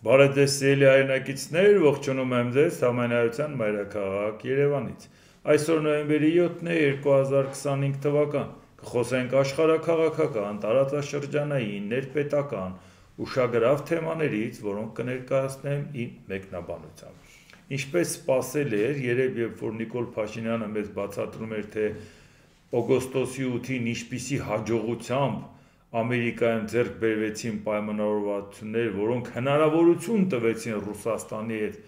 Բարեձեզ սիրելի հայրենակիցներ, ողջունում եմ ձեզ Համայնայության մայրաքաղաք Երևանից։ Այսօր նոյեմբերի 7-ն է 2025 թվական։ Կխոսենք աշխարհաքաղաքական, տարածաշրջանային, ներպետական, ուշագրավ թեմաներից, որոնք կներկայացնեմ իմ մեկնաբանությամբ։ Ինչպես սպասել էր, երբ որ Նիկոլ Փաշինյանը մեզ բացատրում էր, թե օգոստոսի 8-ին ինչպիսի հաջողությամբ Ամերիկայում ձեռք բերվեցին պայմանավորվածություններ, որոնք հնարավորություն տվեցին Ռուսաստանի հետ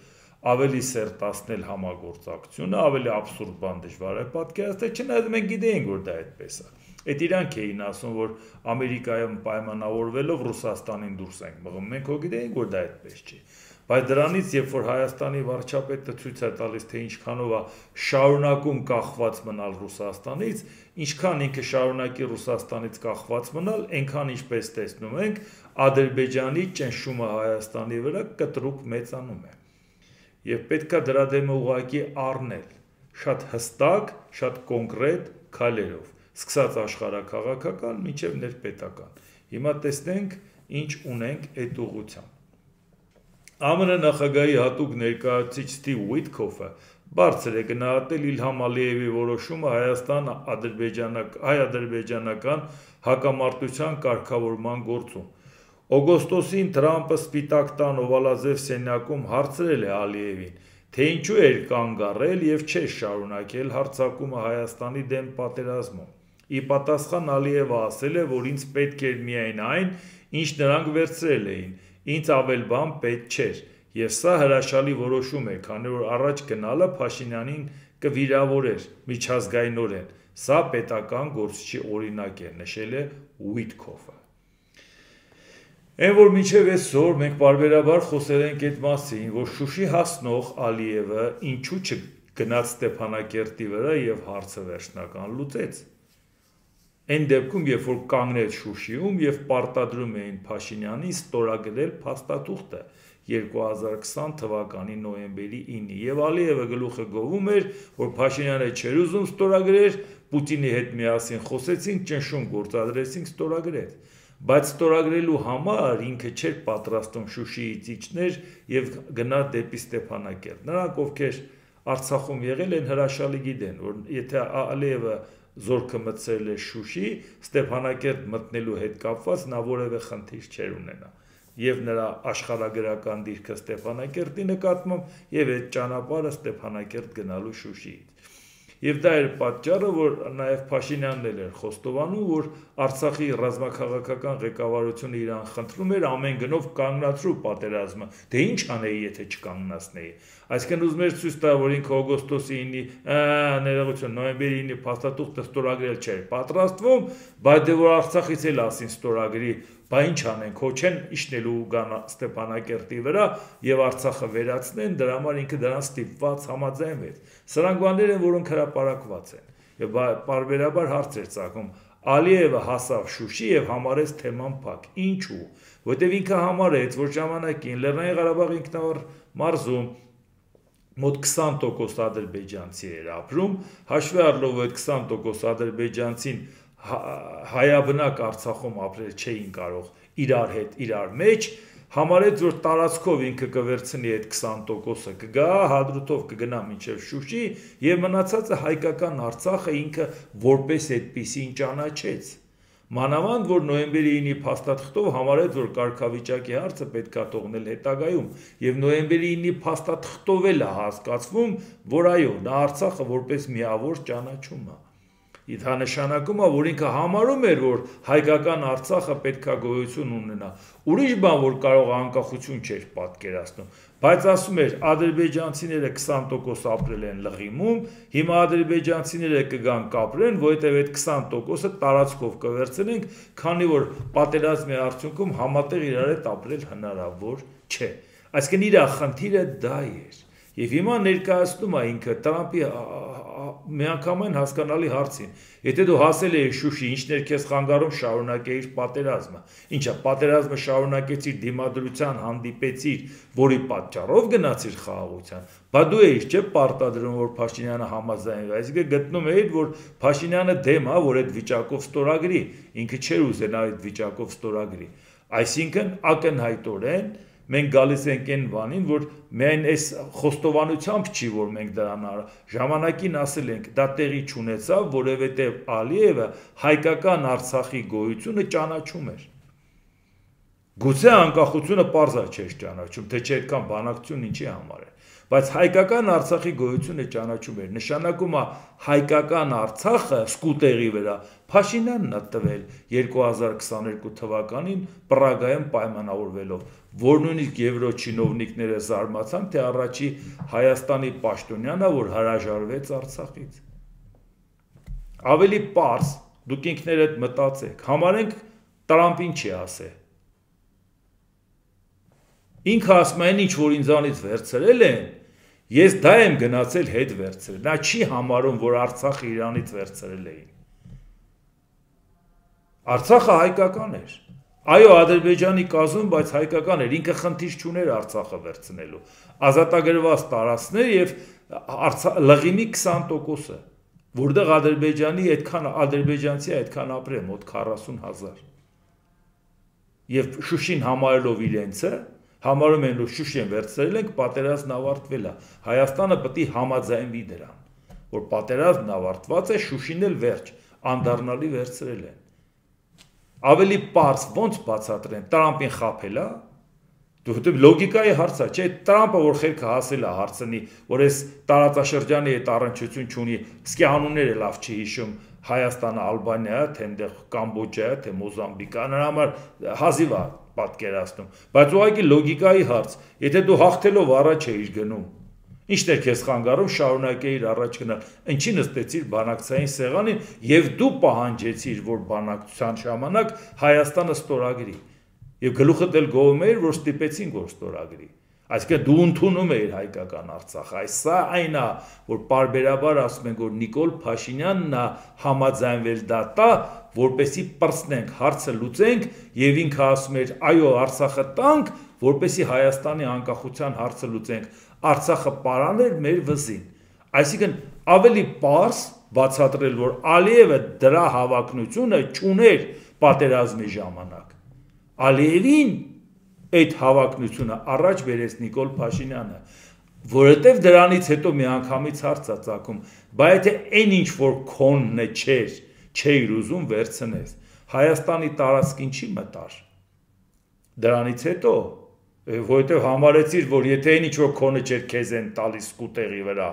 ավելի սերտացնել համագործակցությունը, ավելի աբսուրդ բան դժվար է պատկերացնել, չնայած մենք գիտեինք, որ դա այդպես է։ Այդ իրանք էին ասում, որ Ամերիկայում պայմանավորվելով Ռուսաստանին դուրս ենք մղում, մենք հո գիտեինք, որ դա այդպես չի։ Բայց դրանից, երբ որ Հայաստանի վարչապետը ցույց է տալիս, թե ինչքանով է շարունակում կախված մնալ Ռուսաստանից, ինչքան ինքը շարունակի Ռուսաստանից կախված մնալ, այնքան ինչպես տեսնում ենք, Ադրբեջանի ճնշումը Հայաստանի վրա կտրուկ մեծանում է։ Եվ պետք է դրա դեմ ուղղակի առնել շատ հստակ, շատ կոնկրետ քայլերով, սկսած աշխարհաքաղաքական մինչև ներպետական։ Հիմա տեսնենք, ինչ ունենք այդ ուղղությամբ։ ԱՄՆ նախագահի հատուկ ներկայացուցիչ Սթիվ Ուիթքոֆը բարձր է գնահատել Իլհամ Ալիևի որոշումը հայ-ադրբեջանական հակամարտության կարգավորման գործում։ Օգոստոսին Թրամփը Սպիտակ տան օվալաձև սենյակում հարցրել է Ալիևին, թե ինչու էր կանգ առել եւ չէր շարունակել հարձակումը Հայաստանի դեմ պատերազմում։ Ի պատասխան Ալիևը ասել է, որ ինձ պետք էր միայն այն, ինչ նրանք վերցրել էին, ինձ ավել բան պետք չէր, եւ սա հրաշալի որոշում է, քանի որ առաջ գնալը Փաշինյանին կվիրավորեր միջազգայինորեն։ Սա պետական գործչի օրինակ է, նշել է Ուիթքոֆը։ Այն որ մինչև այսօր մենք բարբերաբար խոսել ենք այդ մասին, որ Շուշի հասնող Ալիևը ինչու չգնաց Ստեփանակերտի վրա եւ հարցը վերջնական լուծեց։ Այն դեպքում, երբ որ կանգնեց Շուշիում եւ պարտադրում էին Փաշինյանին ստորագրել փաստաթուղթը 2020 թվականի նոյեմբերի 9-ի եւ Ալիևը գլուխը գովում էր, որ Փաշինյանը չէր ուզում ստորագրեր, Պուտինի հետ միասին խոսեցինք, ճնշում գործադրեցինք, ստորագրեց, բայց ստորագրելու համար ինքը չէր պատրաստում Շուշիից իջներ եւ գնա դեպի Ստեփանակերտ։ Նրանք, ովքեր Արցախում եղել են, հրաշալի գիտեն, որ եթե Ալիևը զորքը մտցրել է Շուշի, Ստեփանակերտ մտնելու հետ կապված նա որևէ խնդիր չէր ունենա։ Եվ նրա աշխարհագրական դիրքը Ստեփանակերտի նկատմամբ եւ այդ ճանապարհը Ստեփանակերտ գնալու Շուշիից։ Եվ դա էր պատճառը, որ նաեւ Փաշինյանն էր խոստովանում, որ Արցախի ռազմաքաղաքական ղեկավարությունը իրան խնդրում էր ամեն գնով կանգնացրու պատերազմը։ Դե ինչ անեի, եթե չկանգնացնեի։ Այսինքն ուզում էր ցույց տալ, որ ինքը օգոստոսի 9-ի, ներողություն, նոյեմբերի 9-ի փաստաթուղթը ստորագրել չէր պատրաստվում, բայց դե որ Արցախից էլ ասին ստորագրի, բա ինչ անենք, հո չեն իջնելու գան Ստեփանակերտի վրա եւ Արցախը վերացնեն, դրա համար ինքը դրան ստիպված համաձայնվեց։ Սրանք բաներ են, որոնք հրապարակված են։ Եվ բարբերաբար հարց էր ծագում, Ալիևը հասավ Շուշի եւ համարեց թեման փակ։ Ինչու՞։ Որտեւ ինքը համարեց, որ ժամանակին Լեռնային Ղարաբաղի ինքնավար մարզում մոտ 20% ադրբեջանցի էր ապրում, հաշվի առնելով այդ 20% ադրբեջանցին հայաբնակ Արցախում ապրել չէին կարող իրար հետ, իրար մեջ, համարեց, որ տարածքով ինքը կվերցնի այդ 20%-ը, կգա հադրութով կգնա մինչև Շուշի եւ մնացածը հայկական Արցախը ինքը որպես այդպիսին ճանաչեց։ Մանավանդ, որ նոյեմբերի 9-ի փաստաթղթով համարեց, որ կարգավիճակի հարցը պետք է թողնել հետագայում, եւ նոյեմբերի 9-ի փաստաթղթով էլ է հասկացվում, որ այո, նա Արցախը որպես միավոր ճանաչում է։ Դա նշանակում է, որ ինքը համարում էր, որ հայկական Արցախը պետքա գոյություն ունենա։ Ուրիշ բան, որ կարող անկախություն չէր պատկերացնում, բայց ասում էր, ադրբեջանցիները 20% ապրել են Լղիմում, հիմա ադրբեջանցիները կգան կապրեն, որովհետև այդ 20%-ը տարածքով կվերցնենք, քանի որ պատերազմի արդյունքում համատեղ իրար հետ ապրել հնարավոր չէ։ Այսինքն իր խնդիրը դա էր։ Եվ հիմա ներկայացնում է ինքը Տրամփի միանգամայն հասկանալի հարցին։ Եթե դու հասել ես Շուշի, ինչներ քեզ խանգարում շարունակեիր պատերազմը։ Ինչա, պատերազմը շարունակեցիր, դիմադրության հանդիպեցիր, որի պատճառով գնացիր խաղաղության։ Բա դու էիր, չէ՞, պարտադրում, որ Փաշինյանը համաձայնվի։ Այսինքն գտնում էիր, որ Փաշինյանը դեմ է, որ այդ վիճակով ստորագրի, ինքը չէր ուզենա այդ վիճակով ստորագրի։ Այսինքն ակնհայտորեն մենք գալիս ենք այն բանին, որ միայն այս խոստովանությամբ չի, որ մենք դրան ժամանակին ասել ենք, դա տեղի չունեցավ, որովհետև Ալիևը հայկական Արցախի գոյությունը ճանաչում էր։ Գուցե անկախությունը պարզա չէր ճանաչում, թե չէ այդքան բանակցություն ինչի համար է, բայց հայկական Արցախի գոյությունը ճանաչում էր, նշանակում է հայկական Արցախը սկուտերի վրա Փաշինյանն է տվել 2022 թվականին Պրագայում պայմանավորվելով, որ նույնիսկ եվրո չինովնիկները զարմացան, թե առաջի Հայաստանի պաշտոնյանը, որ հրաժարվեց Արցախից։ Ավելի պարզ, դուք ինքներդ մտածեք, համարենք Տրամպին չի ասել։ Ինքը ասում է, ինչ որ ինձանից վերցրել են, ես դա եմ գնացել հետ վերցրել, նա չի համարում, որ Արցախը Իրանից վերցրել էին։ Արցախը հայկական էր, այո, Ադրբեջանի կազմում, բայց հայկական էր, ինքը խնդիր չուներ Արցախը վերցնելու, ազատագրված տարածքներ և լղիմի 20%-ը, որտեղ ադրբեջանցի այդքան ապրել, մոտ 40,000, և Շուշին համարելով իրենցը, համարում են, որ Շուշին վերցրել ենք, պատերազմն ավարտվել է, Հայաստանը պետք է համաձայնվի դրան, որ պատերազմն ավարտված է, Շուշին էլ վերջ, անդառնալի վերցրել են։ Ավելի պարզ ոնց բացատրեն, Տրամպին խաբել է, որովհետև լոգիկայի հարց է, չէ, Տրամպը որ խելքը հասել է հարցնի, որ այս տարածաշրջանի հետ առնչություն չունի, իսկ անունները լավ չի հիշում, Հայաստանը, Ալբանիա, թե այնտեղ Կամբոջա, թե Մոզամբիկա, նրա համար հազիվ է պատկերացնում, բայց ուղղակի լոգիկայի հարց, եթե դու հաղթելով առաջ էիր գնում, ինչն էր քեզ խանգարում շարունակեիր առաջ գնալ, ինչի նստեցիր բանակցային սեղանին եւ դու պահանջեցիր, որ բանակցության ժամանակ Հայաստանը ստորագրի, եւ գլուխդ էլ գովում էր, որ ստիպեցին, որ ստորագրի, այսինքն դու ընդունում էիր հայկական Արցախը, այս սա այն է, որ պարբերաբար ասում ենք, որ Նիկոլ Փաշինյանն է համաձայնվել դա տա, որպեսի պրծնենք, հարցը լուծենք եւ ինքը ասում էր, այո, Արցախը տանք, որպեսի Հայաստանի անկախության հարցը լուծենք, Արցախը պարաներ մեր վզին, այսինքն ավելի պարզ բացատրել, որ Ալիևը դրա հավակնությունը չուներ պատերազմի ժամանակ, Ալիևին այդ հավակնությունը առաջ բերեց Նիկոլ Փաշինյանը, որովհետև դրանից հետո միանգամից հարց է ծագում, բայց եթե այն ինչ որ քոնն է չէր ուզում վերցնես, Հայաստանի տարածք ինչի մտար, դրանից հետո, որովհետև համարեցիր, որ եթե այն ինչ որ քոնը չէր քեզ են տալիս սկուտերի վրա,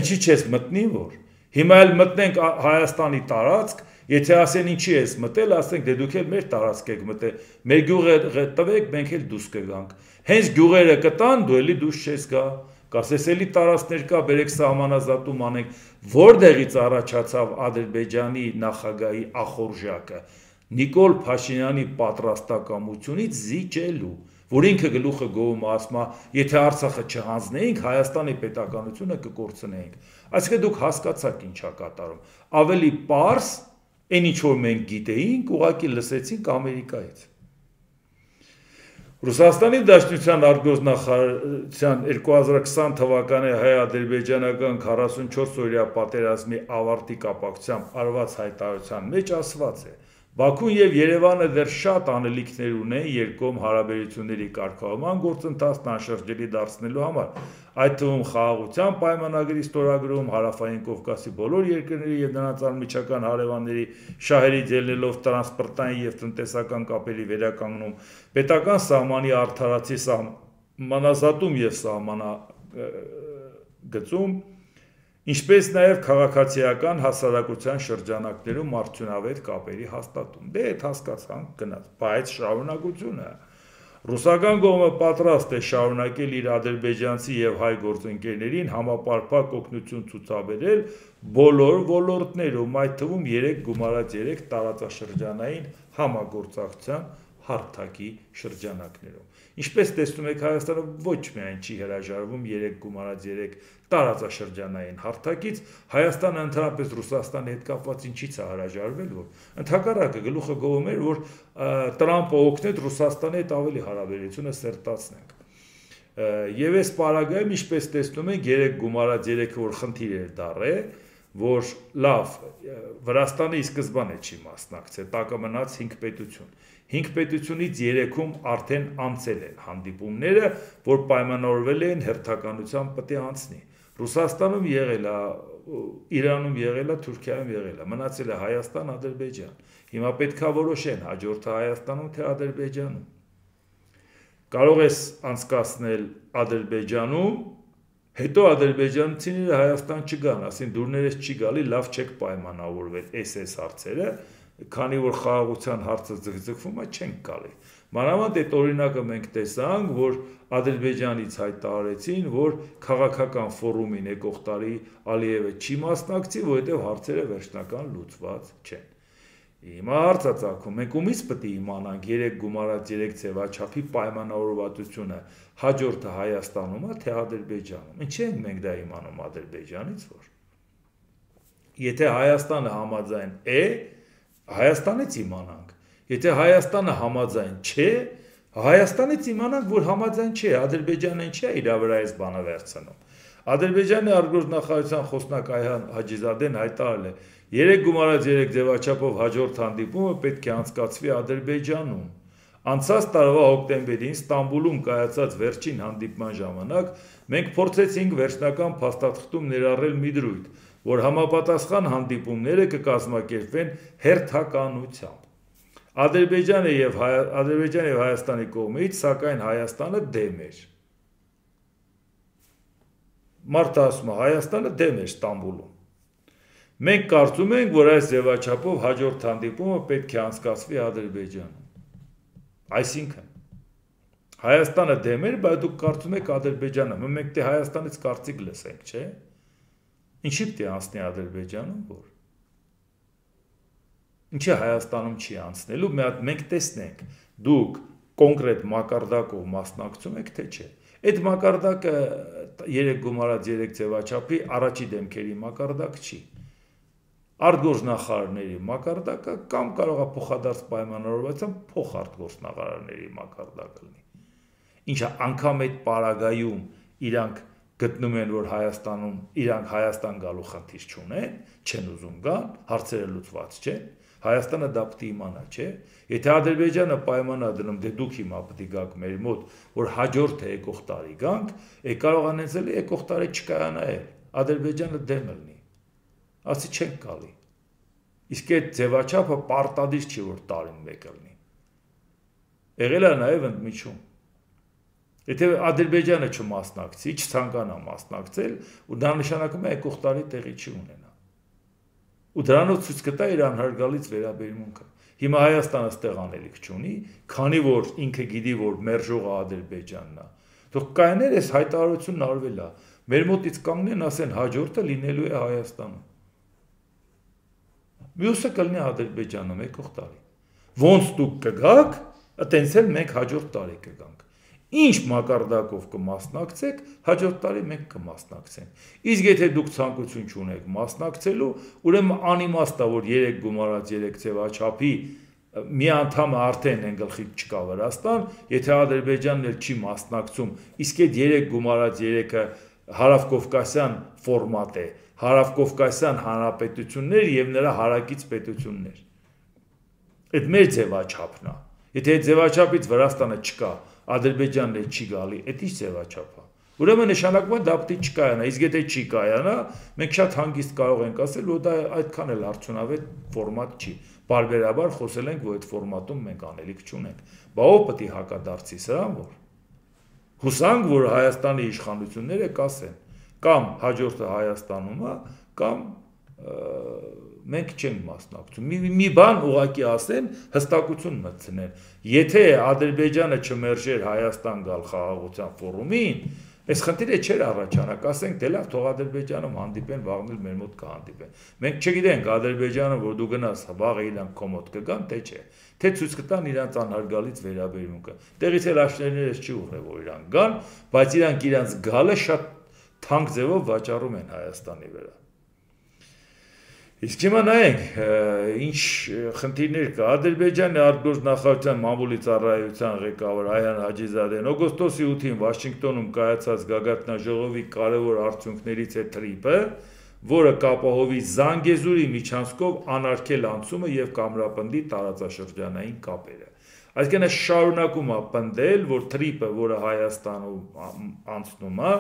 ինչի չես մտնի որ, հիմա էլ մտնենք Հայաստանի տարածք, եթե ասեն ինչի ես մտել, ասենք դե դուք էլ մեր տարածք եք մտել, մեր գյուղերը տվեք, մենք էլ դուրս կգանք, հենց գյուղերը կտան, դու էլի դուրս չես գա, կասես էլի տարածքներ կա, բերեք սահմանազատում անենք, որտեղից առաջացավ Ադրբեջանի նախագահի ախորժակը, Նիկոլ Փաշինյանի պատրաստակամությունից զիջելու, որ ինքը գլուխը գովում ասում է, եթե Արցախը չհանձնեինք, Հայաստանի պետականությունը կկորցնեինք, այսինքն դուք հասկացաք ինչա կատարում, ավելի պարզ այն ինչ որ մենք գիտեինք, ուղղակի լսեցինք Ամերիկայից։ Ռուսաստանի Դաշնության արտգործնախարարության 2020 թվականի հայ-ադրբեջանական 44-օրյա պատերազմի ավարտի կապակցությամբ արված հայտարարության մեջ ասված է. Բաքուն եւ Երևանը դեռ շատ անելիքներ ունեն երկկողմ հարաբերությունների կարգավորման գործընթացն անշրջելի դարձնելու համար, այդ թվում խաղաղության պայմանագրի ստորագրում, Հարավային Կովկասի բոլոր երկրների եւ նրանց անմիջական հարևանների շահերից ելնելով տրանսպորտային եւ տնտեսական կապերի վերականգնում, պետական սահմանի արդարացի սահմանազատում եւ սահմանագծում, ինչպես նաև քաղաքացիական հասարակության շրջանակներում արդյունավետ կապերի հաստատում։ Դե այդ հասկացանք գնաց, բայց շարունակությունը ռուսական կողմը պատրաստ է շարունակել իր ադրբեջանցի եւ հայ գործընկերներին համապարփակ օգնություն ցուցաբերել բոլոր ոլորտներում, այդ թվում 3 գումարած 3 տարածաշրջանային համագործակցության հարթակի շրջանակներում։ Ինչպես տեսնում եք, Հայաստանը ոչ միայն չի հրաժարվում 3 գումարած 3 տարածաշրջանային հարթակից, Հայաստանը ընդհանրապես Ռուսաստանի հետ կապված ինչից է հրաժարվել, որ ընդհակառակը գլուխը գովում էր, որ Տրամպը օգնեց Ռուսաստանի հետ ավելի հարաբերությունը սերտացնենք։ Եվ այս պարագայում, ինչպես տեսնում եք, 3 գումարած 3-ը որ խնդիր էր դառել, որ լավ, Վրաստանը ի սկզբանե չի մասնակցել, տակը մնաց 5 պետություն։ 5 պետությունից 3-ում արդեն անցել են հանդիպումները, որ պայմանավորվել են հերթականության պետք է անցնի։ Ռուսաստանում եղել է, Իրանում եղել է, Թուրքիայում եղել է, մնացել է Հայաստան, Ադրբեջան։ Հիմա պետքա որոշեն հաջորդը Հայաստանում թե Ադրբեջանում։ Կարող ես անցկացնել Ադրբեջանում, հետո ադրբեջանցիները Հայաստան չգան, ասին դուրներես չի գալի, լավ չեք պայմանավորվել այս հարցերը, քանի որ խաղաղության հարցը ձգձգվում է, չենք գալի։ Մանավանդ այդ օրինակը մենք տեսանք, որ Ադրբեջանից հայտարարեցին, որ քաղաքական ֆորումին եկող տարի Ալիևը չի մասնակցի, որովհետև հարցերը վերջնական լուծված չեն։ Հիմա հարց է ծագում, մենք ումից պետք է իմանանք 3 գումարած 3 ձևաչափի պայմանավորվածությունը հաջորդը Հայաստանում է, թե Ադրբեջանում։ Ինչի ենք մենք դա իմանում Ադրբեջանից, որ եթե Հայաստանը համաձայն է, Հայաստանից իմանանք։ Եթե Հայաստանը համաձայն չէ, Հայաստանից իմանանք, որ համաձայն չէ, Ադրբեջանն չի իր վրա այս բանը վերցնում։ Ադրբեջանի արտգործնախարարության խոսնակ Այհան Հաջիզադեն հայտարարել է 3 գումարած 3 ձևաչափով հաջորդ հանդիպումը պետք է անցկացվի Ադրբեջանում։ Անցած տարվա հոկտեմբերին Ստամբուլում կայացած վերջին հանդիպման ժամանակ մենք փորձեցինք վերջնական փաստաթղթում ներառել մի դրույթ, որ համապատասխան հանդիպումները կկազմակերպվեն հերթականությամբ։ Ադրբեջանը եւ Հայաստանի կողմից, սակայն Հայաստանը դեմ էր։ Մարդը ասում է, Հայաստանը դեմ էր Ստամբուլում։ Մենք կարծում ենք, որ այս ձևաչափով հաջորդ հանդիպումը պետք է անցկացվի Ադրբեջանում։ Այսինքն, Հայաստանը դեմ էր, բայց դուք կարծում եք Ադրբեջանը, մենք դե Հայաստանից կարծիք լսենք, չէ՞։ Ինչի՞ պետք է անցնի Ադրբեջանում, որ։ Ինչի Հայաստանում չի անցնելու, մենք տեսնենք, դուք կոնկրետ մակարդակով մասնակցում եք, թե չէ։ Այդ մակարդակը 3 գումարած 3 ձևաչափի առաջի դեմքերի մակարդակ չի։ Արտգործնախարարների մակարդակը կամ կարող է փոխադարձ պայմանավորվածությամբ փոխարտգործնախարարների մակարդակը լինի։ Ինչը անգամ այդ պարագայում իրանք գտնում են, որ Հայաստանում իրանք Հայաստան գալու խնդիր չունեն, չեն ուզում գան, հարցերը լուծված չեն, Հայաստանը դա պետք է իմանա, չէ։ Եթե Ադրբեջանը պայման է դնում, դե դուք հիմա պետք է գաք մեր մոտ, որ հաջորդը եկող տարի գանք, կարող անեցել եկող տարի չկայանա է, Ադրբեջանը դեմ լինի։ Ասի չենք գալի։ Իսկ այդ ձևաչափը պարտադիր չի, որ տարին մեկը լինի։ Եղել է նաև ընդմիջում։ Եթե Ադրբեջանը չմասնակցի, չցանկանա մասնակցել, ու դա նշանակում է եկող տարի տեղի չի ունենա։ Ու դրանով ցույց կտա իր անհարգալից վերաբերմունքը։ Հիմա Հայաստանը ստեղ անելիք չունի, քանի որ ինքը գիտի, որ մերժողը Ադրբեջանն է։ Թող կայներ այս հայտարարությունն արվել է։ Մեր մոտից կանգնեն, ասեն հաջորդը լինելու է Հայաստանում։ Մյուսը կլինի Ադրբեջանում եկող տարի։ Ոնց դուք կգաք, այտենց էլ մենք հաջորդ տարի կգանք։ Ինչ մակարդակով կմասնակցեք, հաջորդ տարի մենք կմասնակցենք։ Իսկ եթե դուք ցանկություն չունեք մասնակցելու, ուրեմն անիմաստ է, որ 3 գումարած 3 ձևաչափի մի անդամը արդեն են գլխից չկա Վրաստան, եթե Ադրբեջանն էլ չի մասնակցում, իսկ այդ 3 գումարած 3-ը հարավկովկասյան ֆորմատ է, հարավկովկասյան հանրապետություններ եւ նրա հարակից պետություններ։ Այդ մեր ձևաչափն է։ Եթե այդ ձևաչափից Վրաստանը չկա, Ադրբեջանն էլ չի գալի, այդ ի՞նչ ձևաչափ է։ Ուրեմն նշանակում է դա պետք է չկայանա, իսկ եթե չի կայանա, մենք շատ հանգիստ կարող ենք ասել, որ դա այդքան էլ արդյունավետ ֆորմատ չի։ Բարբերաբար խոսել ենք, որ այդ ֆորմատում մենք անելիք չունենք։ Բա ով պետք է հակադարձի սրան, որ հուսանք, որ Հայաստանի իշխանությունները կասեն, կամ հաջորդը Հայաստանում է, կամ մենք չենք մասնակցում։ Մի բան ուղղակի ասեն, հստակություն մտցնեն։ Եթե Ադրբեջանը չմերժեր Հայաստան գալ խաղաղության ֆորումին, այս խնդիրը չէր առաջանա, կասենք դե լավ, թող Ադրբեջանում հանդիպեն, վաղն էլ մեր մոտ կհանդիպեն։ Մենք չգիտենք Ադրբեջանը, որ դու գնաս, վաղը իրանք քո մոտ կգան, թե չէ։ Թե ցույց կտան իրանց անհարգալից վերաբերմունքը։ Տեղից էլ աշներներս չի ուղղել, որ իրանք գան, բայց իրանք իրանց գալը շատ թանկ ձևով վաճառում են Հայաստանի վրա։ Իսկ հիմա նայենք, ինչ խնդիրներ կա։ Ադրբեջանի արտգործնախարարության մամուլի ծառայության ղեկավար Այհան Հաջիզադեն օգոստոսի 8-ին Վաշինգտոնում կայացած գագաթնաժողովի կարևոր արդյունքներից է թրիպը, որը կապահովի Զանգեզուրի միջանցքով անարգել անցումը եւ կամրապնդի տարածաշրջանային կապերը։ Այսինքն շարունակում է պնդել, որ թրիպը, որը Հայաստանում անցնում է,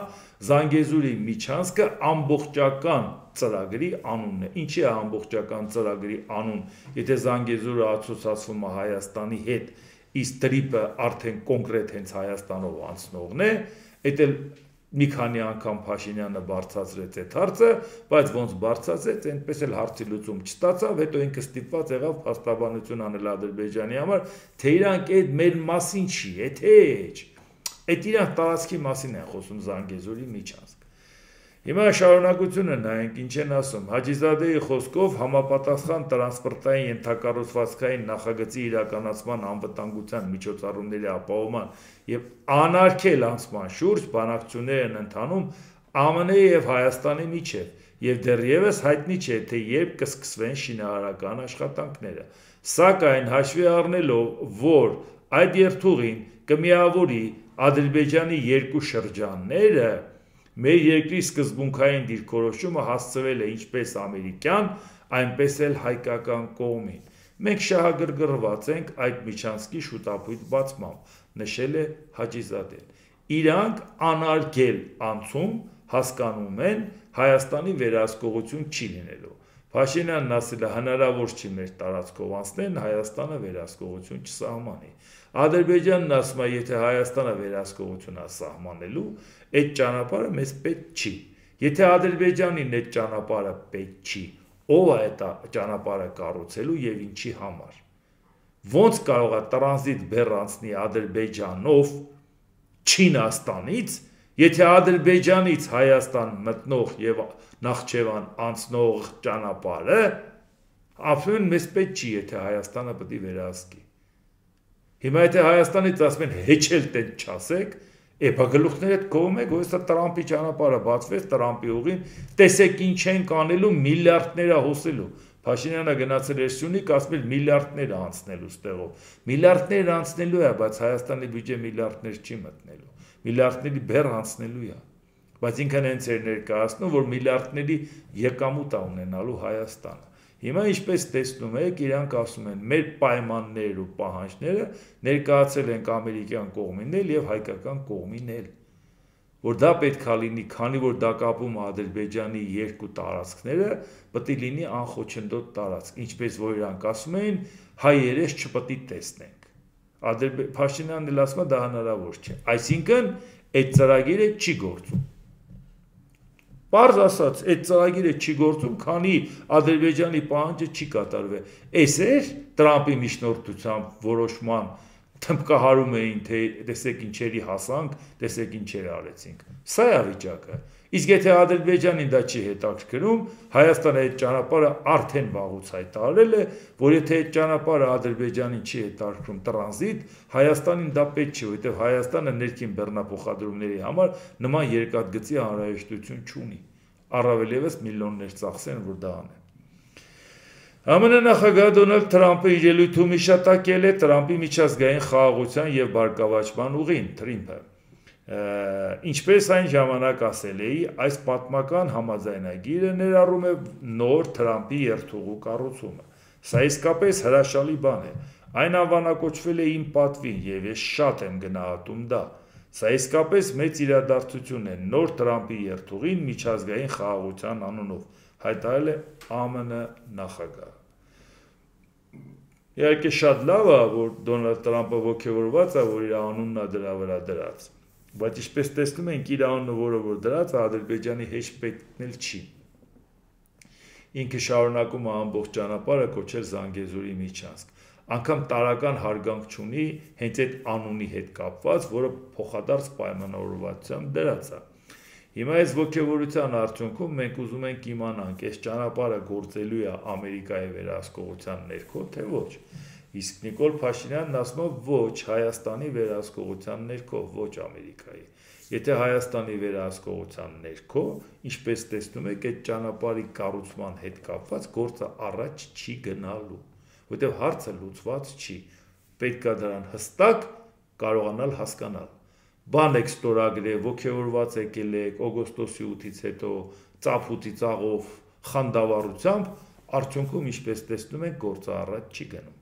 Զանգեզուրի միջանցքը ամբողջական ծրագրի անունն է։ Ինչի է ամբողջական ծրագրի անուն, եթե Զանգեզուրը ասոցացվում է Հայաստանի հետ, իսկ թրիպը արդեն կոնկրետ հենց Հայաստանով անցնողն է, դա մի քանի անգամ Փաշինյանը բարձրացրեց այդ հարցը, բայց ոնց բարձրացրեց, այնպես էլ հարցի լուծում չստացավ, հետո ինքը ստիպված եղավ փաստաբանություն անել Ադրբեջանի համար, թե իրանք այդ մեր մասին չի, թե այդ իրանք տարածքի մասին են խոսում Զանգեզուրի միջանցք։ Հիմա շարունակությունը նայենք ինչ են ասում։ Հաջիզադեի խոսքով համապատասխան տրանսպորտային ենթակառուցվածքային նախագծի իրականացման անվտանգության միջոցառումների ապահովման եւ անարգել անցման շուրջ բանակցություններ են ընթանում ԱՄՆ-ի եւ Հայաստանի միջեւ եւ դեռևս հայտնի չէ թե երբ կսկսվեն շինարարական աշխատանքները։ Սակայն հաշվի առնելով, որ այդ երթուղին կմիավորի Ադրբեջանի երկու շրջանները, մեր երկրի սկզբունքային դիրքորոշումը հասցվել է ինչպես ամերիկյան, այնպես էլ հայկական կողմին։ Մենք շահագրգռված ենք այդ միջանցքի շուտապույտ բացմամբ, նշել է Հաջիզադեն։ Իրանք անարգել անցում հասկանում են Հայաստանի վերահսկողություն չի լինելու։ Փաշինյանն ասել է հնարավոր չի մեր տարածքով անցնեն, Հայաստանը վերահսկողություն չսահմանի։ Ադրբեջանն ասում է, եթե Հայաստանը վերահսկողություն է սահմանելու, այդ ճանապարհը մեզ պետք չի։ Եթե Ադրբեջանին այդ ճանապարհը պետք չի, ով է այդ ճանապարհը կառուցելու եւ ինչի համար։ Ոնց կարող է տրանզիտ բեռ անցնի Ադրբեջանով Չինաստանից, եթե Ադրբեջանից Հայաստան մտնող եւ Նախճեվան անցնող ճանապարհը ապրեն մեզ պետք չի, եթե Հայաստանը պետք է վերահսկի։ Հիմա եթե Հայաստանից ասում են հեչել տեն չասեք, Էպա գլուխները կողմ եք, որ սա Տրամպի ճանապարհը բացվեց, Տրամպի ուղին, տեսեք ինչ են կանելու միլիարդներ հոսելու։ Փաշինյանը գնացել էր Սյունիք, ասում էր միլիարդներ անցնելու ստեղով։ Միլիարդներ անցնելու է, բայց Հայաստանի բյուջե միլիարդներ չի մտնելու։ Միլիարդների բեռ անցնելու է։ Բայց ինքն հենց էր ներկայացնում, որ միլիարդների եկամուտ է ունենալու Հայաստանը։ Հիմա ինչպես տեսնում եք, իրանք ասում են, մեր պայմաններն ու պահանջները ներկայացել ենք ամերիկյան կողմին էլ եւ հայկական կողմին էլ, որ դա պետք է լինի, քանի որ դա կապում է Ադրբեջանի երկու տարածքները, պետք է լինի անխոչնդոտ տարածք, ինչպես որ իրանք ասում են, հայ երես չպետք է տեսնենք։ Փաշինյանն էլ ասում է դա հնարավոր չէ։ Այսինքն այդ ծրագիրը չի գործում։ Պարզ ասած, այդ ծրագիրը չի գործում, քանի Ադրբեջանի պահանջը չի կատարվել։ Էս էր Տրամպի միջնորդությամբ որոշման թմբկահարում էին, թե տեսեք ինչերի հասանք, տեսեք ինչեր արեցինք։ Սա է վիճակը։ Իսկ եթե Ադրբեջանին դա չի հետաքրքրում, Հայաստանը այդ ճանապարհը արդեն վաղուց հայտարարել է, որ եթե այդ ճանապարհը Ադրբեջանին չի հետաքրքրում տրանզիտ, Հայաստանին դա պետք չի, որովհետև Հայաստանը ներքին բեռնափոխադրումների համար նման երկաթգծի անհրաժեշտություն չունի։ Առավել ևս միլիոններ ծախսեն, որ դա անեն։ ԱՄՆ նախագահ Դոնալդ Թրամփը իր ելույթում հիշատակել է Տրամպի միջազգային խաղաղության եւ բարգավաճման ուղին, TRIMP-ը։ Ինչպես այն ժամանակ ասել էի, այս պատմական համաձայնագիրը ներառում է նոր Թրամփի երթուղու կառուցումը։ Սա իսկապես հրաշալի բան է։ Այն անվանակոչվել է իմ պատվին եւ ես շատ եմ գնահատում դա։ Սա իսկապես մեծ իրադարձություն է նոր Տրամփի երթուղին միջազգային խաղաղության անունով, հայտարարել է ԱՄՆ նախագահը։ Իհարկե շատ լավ է, որ Դոնալդ Տրամփը ողջավորված է, որ իր անունն է դրա վրա դրած։ Բայց ինչպես տեսնում ենք, իր անունը, որը որ դրած է, Ադրբեջանի հեշտ պետքն էլ չի։ Ինքը շարունակում է ամբողջ ճանապարհը կոչել Զանգեզուրի միջանցք։ Անգամ տարական հարգանք չունի հենց այդ անունի հետ կապված, որը փոխադարձ պայմանավորվածությամբ դրած է։ Հիմա այս ողջավորության արդյունքում մենք ուզում ենք իմանանք, այս ճանապարհը գործելու է Ամերիկայի վերահսկողության ներքո, թե ոչ։ Իսկ Նիկոլ Փաշինյանն ասում է ոչ, Հայաստանի վերահսկողության ներքո, ոչ Ամերիկայի։ Եթե Հայաստանի վերահսկողության ներքո, ինչպես տեսնում եք, այդ ճանապարհի կառուցման հետ կապված գործը առաջ չի գնալու, որտեղ հարցը լուծված չի։ Պետք է դրան հստակ կարողանալ հասկանալ։ Բան եք ստորագրել, ողջավորված եկել եք օգոստոսի 8-ից հետո ծափուտի ծաղով խանդավառությամբ, արդյունքում ինչպես տեսնում եք, գործը առաջ չի գնում։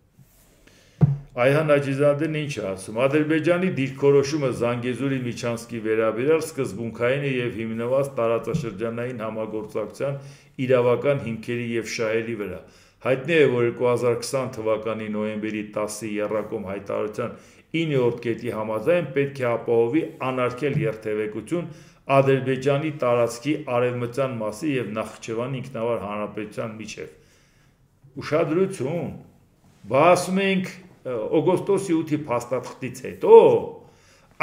Այհան Հաջիզադեն ինչ է ասում, Ադրբեջանի դիրքորոշումը Զանգեզուրի Միչանսկի վերաբերյալ սկզբունքային է եւ հիմնված տարածաշրջանային համագործակցության իրավական հիմքերի եւ շահերի վրա։ Հայտնի է, որ 2020 թվականի նոյեմբերի 10-ի եռակոմ հայտարարության 9-րդ կետի համաձայն պետք է ապահովի անարգել երթևեկություն Ադրբեջանի տարածքի արևմտյան մասի եւ Նախիջևանի ինքնավար հանրապետության միջև։ Ուշադրություն, բա ասում ենք օգոստոսի 8-ի փաստաթղթից հետո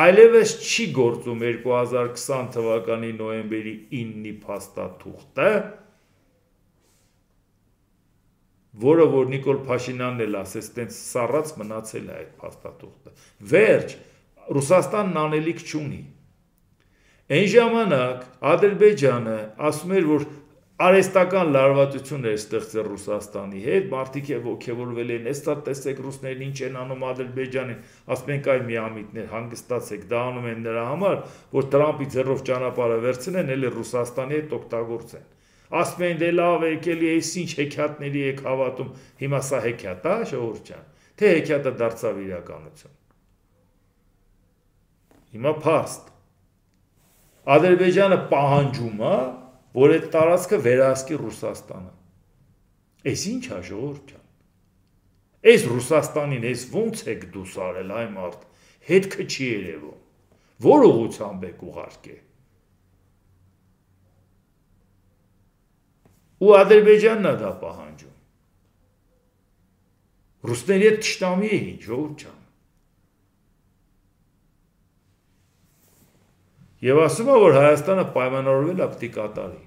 այլևս չի գործում 2020 թվականի նոյեմբերի 9-ի փաստաթուղթը, որը որ Նիկոլ Փաշինյանն էլ ասեց, տենց սառած մնացել է այդ փաստաթուղթը։ Վերջ, Ռուսաստանն անելիք չունի։ Այն ժամանակ Ադրբեջանը ասում էր, որ արհեստական լարվածություն էր ստեղծել Ռուսաստանի հետ, մարդիկ ոգևորվել են, էստա տեսեք ռուսներն ինչ են անում Ադրբեջանին, ասում ենք այ միամիտներ հանգստացեք, դա անում են նրա համար, որ Տրամպի ձեռով ճանապարհը վերցնեն, էլ Ռուսաստանի հետ օգտագործեն։ Ասում են դե լավ է, եկել էս ինչ հեքիաթների եք հավատում, հիմա սա հեքիաթ է, ժողովուրդ ջան, թե հեքիաթը դարձավ իրականություն։ Հիմա փաստ։ Ադրբեջանը պահանջում է, որ այդ տարածքը վերահսկի Ռուսաստանը։ Էս ինչ է ժողովուրդ ջան։ Էս Ռուսաստանին էս ոնց եք դուս արել այ մարդ, հետքը չի երևում։ Որ ուղղությամբ եք ուղարկե։ Ու Ադրբեջանն է դա պահանջում։ Ռուսների հետ թշնամի էին, ժողովուրդ ջան։ Եվ ասում է, որ Հայաստանը պայմանավորվել է պիտի կատարի։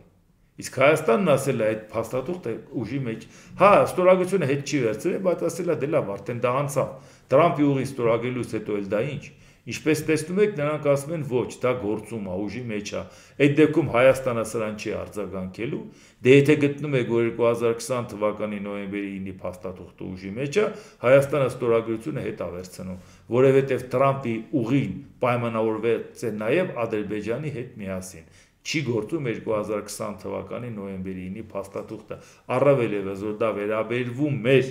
Իսկ Հայաստանն ասել է այդ փաստաթուղթը ուժի մեջ, հա, ստորագրությունը հետ չի վերցրել, բայց ասել է դե լավ, արդեն դա անցավ։ Տրամպի ուղին ստորագրելուց հետո էլ դա ինչ։ Ինչպես տեսնում եք, նրանք ասում են ոչ, դա գործում է, ուժի մեջ է։ Այդ դեպքում Հայաստանը սրան չի արձագանքելու։ Դե եթե գտնում եք, որ 2020 թվականի նոյեմբերի 9-ի փաստաթուղթը ուժի մեջ է, Հայաստանը ստորագրությունը հետ է վերցնում, որովհետև Տրամպի ուղին պայմանավորված է նաև Ադրբեջանի հետ միասին։ Չի գործում 2020 թվականի նոյեմբերի 9-ի փաստաթուղթը, առավել ևս որ դա վերաբերվում մեր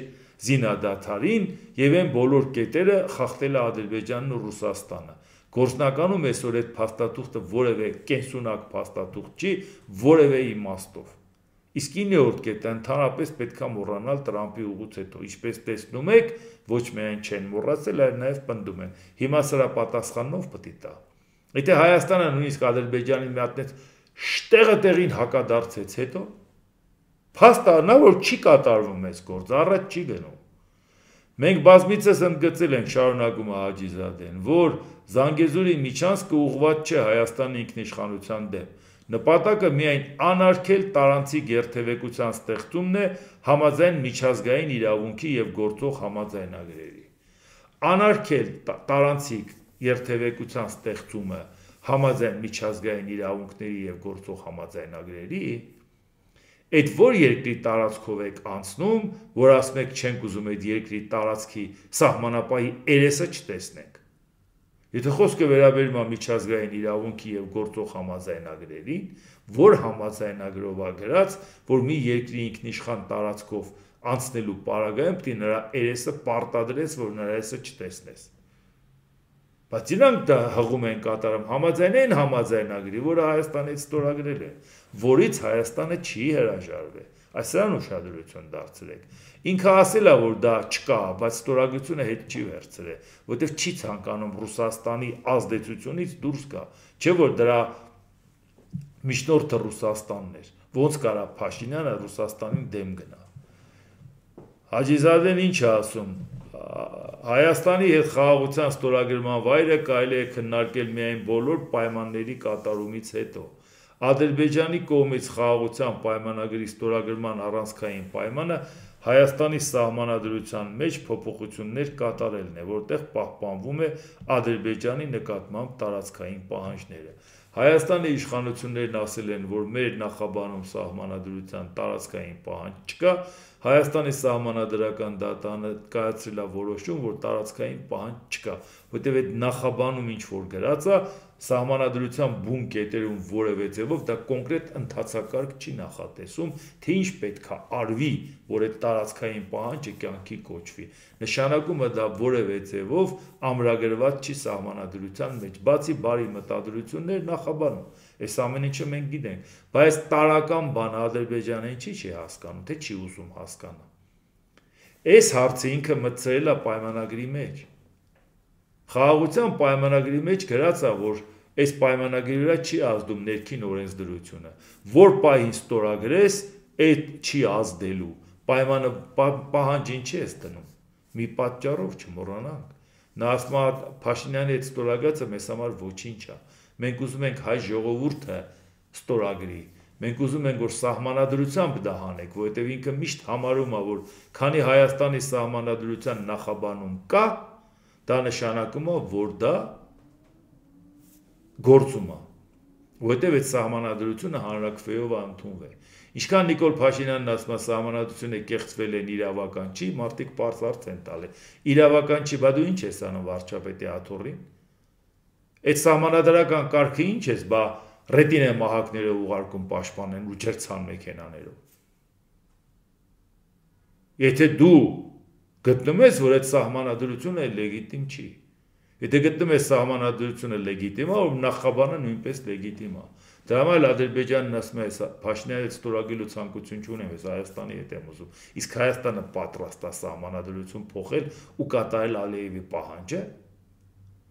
զինադադարին եւ այն բոլոր կետերը խախտել է Ադրբեջանն ու Ռուսաստանը։ Գործնականում այսօր այդ փաստաթուղթը որևէ կենսունակ փաստաթուղթ չի, որևէ իմաստով։ Իսկ 9-րդ կետը ընդհանրապես պետք է մոռանալ Տրամպի ուղուց հետո, ինչպես տեսնում եք, ոչ միայն չեն մոռացել, այլ նաեւ պնդում են։ Հիմա սրա պատասխանով պետք է տա։ Եթե Հայաստանը նույնիսկ Ադրբեջանին մի հատ շտեղը տեղին հակադարձեց հետո, փաստ առնա, որ չի կատարվում այս գործը, առաջ չի գնում։ Մենք բազմիցս ընդգծել ենք, շարունակում է Հաջիզադեն, որ Զանգեզուրի Միչանսկը ուղղված չէ Հայաստանի ինքնիշխանության դեմ։ Նպատակը միայն անարգել տարանցիկ երթևեկության ստեղծումն է համաձայն միջազգային իրավունքի եւ գործող համաձայնագրերի։ Անարգել տարանցիկ երթևեկության ստեղծումը համաձայն միջազգային իրավունքների եւ գործող համաձայնագրերի, այդ որ երկրի տարածքով եք անցնում, որ ասում եք չենք ուզում այդ երկրի տարածքի սահմանապահի երեսը չտեսնենք։ Եթե խոսքը վերաբերում է միջազգային իրավունքի եւ գործող համաձայնագրերին, որ համաձայնագրով է գրած, որ մի երկրի ինքնիշխան տարածքով անցնելու պարագայում պետք է նրա երեսը պարտադրես, որ նրա երեսը չտեսնես։ Բայց իրանք դա հղում են կատարում համաձայնային համաձայնագրի, որը Հայաստանից ստորագրել է, որից Հայաստանը չի հրաժարվել։ Այսրան ուշադրություն դարձրեք։ Ինքը ասել է, որ դա չկա, բայց ստորագրությունը հետ չի վերցրել, որտեղ չի ցանկանում Ռուսաստանի ազդեցությունից դուրս գա, չէ՞ որ դրա միջնորդը Ռուսաստանն էր։ Ոնց կարա Փաշինյանը Ռուսաստանին դեմ գնա։ Հաջիզադեն ինչ է ասում։ Հայաստանի հետ խաղաղության ստորագրման վայրը կարելի է քննարկել միայն բոլոր պայմանների կատարումից հետո։ Ադրբեջանի կողմից խաղաղության պայմանագրի ստորագրման առանցքային պայմանը Հայաստանի սահմանադրության մեջ փոփոխություններ կատարելն է, որտեղ պահպանվում է Ադրբեջանի նկատմամբ տարածքային պահանջները։ Հայաստանի իշխանություններն ասել են, որ մեր նախաբանում սահմանադրության տարածքային պահանջ չկա, Հայաստանի սահմանադրական դատանը կայացրել է որոշում, որ տարածքային պահանջ չկա, որտեղ այդ նախաբանում ինչ որ գրած է, սահմանադրության բուն կետերում որևէ ձևով դա կոնկրետ ընթացակարգ չի նախատեսում, թե ինչ պետք է արվի, որ այդ տարածքային պահանջը կյանքի կոչվի։ Նշանակումը դա որևէ ձևով ամրագրված չի սահմանադրության մեջ, բացի բարի մտադրություններ նախաբանում։ Այս ամեն ինչը մենք գիտենք, բայց տարական բանը Ադրբեջանը չի հասկանում, թե չի ուզում հասկանա։ Այս հարցը ինքը մտցրել է պայմանագրի մեջ։ Խաղաղության պայմանագրի մեջ գրած է, որ այս պայմանագրի վրա չի ազդում ներքին օրենսդրությունը, որ պահին ստորագրես, այդ չի ազդելու, պայմանը պահանջին չի ես դնում, մի պատճառով չմոռանանք, նա ասում է Փաշինյանի այդ ստորագրածը մեզ համար ոչինչ է, մենք ուզում ենք հայ ժողովուրդը ստորագրի, մենք ուզում ենք, որ սահմանադրությամբ դա հանեք, որովհետև ինքը միշտ համարում է, որ քանի Հայաստանի սահմանադրության նախաբանում կա, դա նշանակում է, որ դա գործում է, որովհետև այդ սահմանադրությունը հանրաքվեով է ընդունվել։ Ինչքան Նիկոլ Փաշինյանն ասում է սահմանադրությունը կեղծվել են իրավական չի, մարդիկ պարզ հարց են տալի։ Իրավական չի, բա դու ինչ ես անում վարչապետի աթոռին։ Այդ սահմանադրական կարգը ինչ ես, բա ռետինե մահակները ուղարկում պաշտպանեն ու ջրցան մեքենաներով։ Եթե դու գտնում ես, որ այդ սահմանադրությունը լեգիտիմ չի։ Եթե գտնում ես սահմանադրությունը լեգիտիմ է, որ նախաբանը նույնպես լեգիտիմ է։ Դրա համար Ադրբեջանն ասում է, Փաշինյանը ստորագրելու ցանկություն չունեմ, ես Հայաստանի հետ եմ ուզում։ Իսկ Հայաստանը պատրաստ է սահմանադրություն փոխել ու կատարել Ալիևի պահանջը։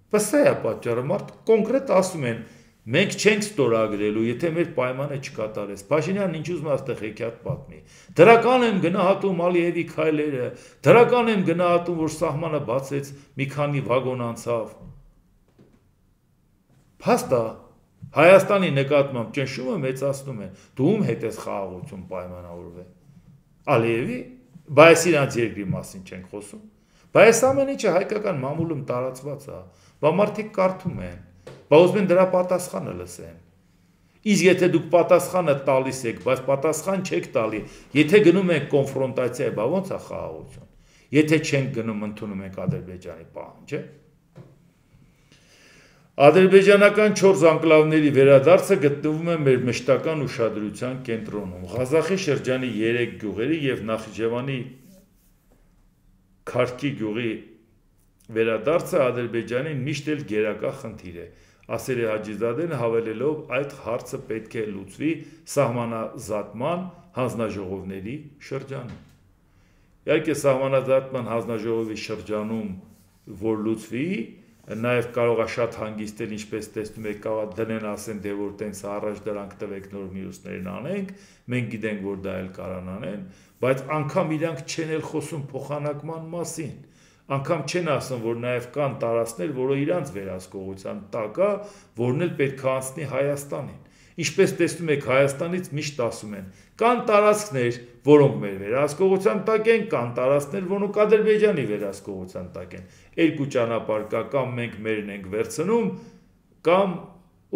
Բայց սա է պատճառը, մարդիկ կոնկրետ ասում են, մենք չենք ստորագրելու, եթե մեր պայմանը չկատարես։ Փաշինյանն ինչ ուզում է այստեղ հեքիաթ պատմի։ Դրական եմ գնահատում Ալիևի քայլերը, դրական եմ գնահատում, որ սահմանը բացեց, մի քանի վագոն անցավ։ Փաստ է, Հայաստանի նկատմամբ ճնշումը մեծացնում են։ Դու ում հետ ես խաղաղություն պայմանավորվել։ Ալիևի, բայց իրանց երկրի մասին չենք խոսում։ Բայց ամեն ինչը հայկական մամուլում տարածված է։ Բա մարդիկ կարդում են։ Բա ուզում են դրա պատասխանը լսեն։ Իսկ եթե դուք պատասխանը տալիս եք, բայց պատասխան չեք տալի, եթե գնում եք կոնֆրոնտացիա, բա ո՞նց է խաղաղություն։ Եթե չենք գնում, ընդունում ենք Ադրբեջանի պահանջը։ Ադրբեջանական 4 անկլավների վերադարձը գտնվում է մեր մշտական ուշադրության կենտրոնում։ Ղազախի շրջանի 3 գյուղերի եւ Նախիջևանի Քարքի գյուղի վերադարձը Ադրբեջանին միշտ էլ գերակա խնդիր է։ Ասել է Հաջիզադեն, հավելելով այդ հարցը պետք է լուծվի սահմանազատման հանձնաժողովների շրջանում։ Իհարկե սահմանազատման հանձնաժողովի շրջանում որ լուծվի, նաև կարող է շատ հանգիստել, ինչպես տեսնում եք, կարող է դնեն ասեն, դե որ տենց առաջ դրանք տվեք նոր մյուսներին անենք, մենք գիտենք, որ դա էլ կարան անեն, բայց անգամ իրանք չեն էլ խոսում փոխանակման մասին։ Անգամ չեն ասում, որ նաև կան տարածքներ, որը իրանց վերահսկողության տակ է, որն էլ պետք է անցնի Հայաստանին։ Ինչպես տեսնում եք, Հայաստանից միշտ ասում են, կան տարածքներ, որոնք մեր վերահսկողության տակ են, կան տարածքներ, որոնք Ադրբեջանի վերահսկողության տակ են։ Երկու ճանապարհ կա, կամ մենք մերն ենք վերցնում, կամ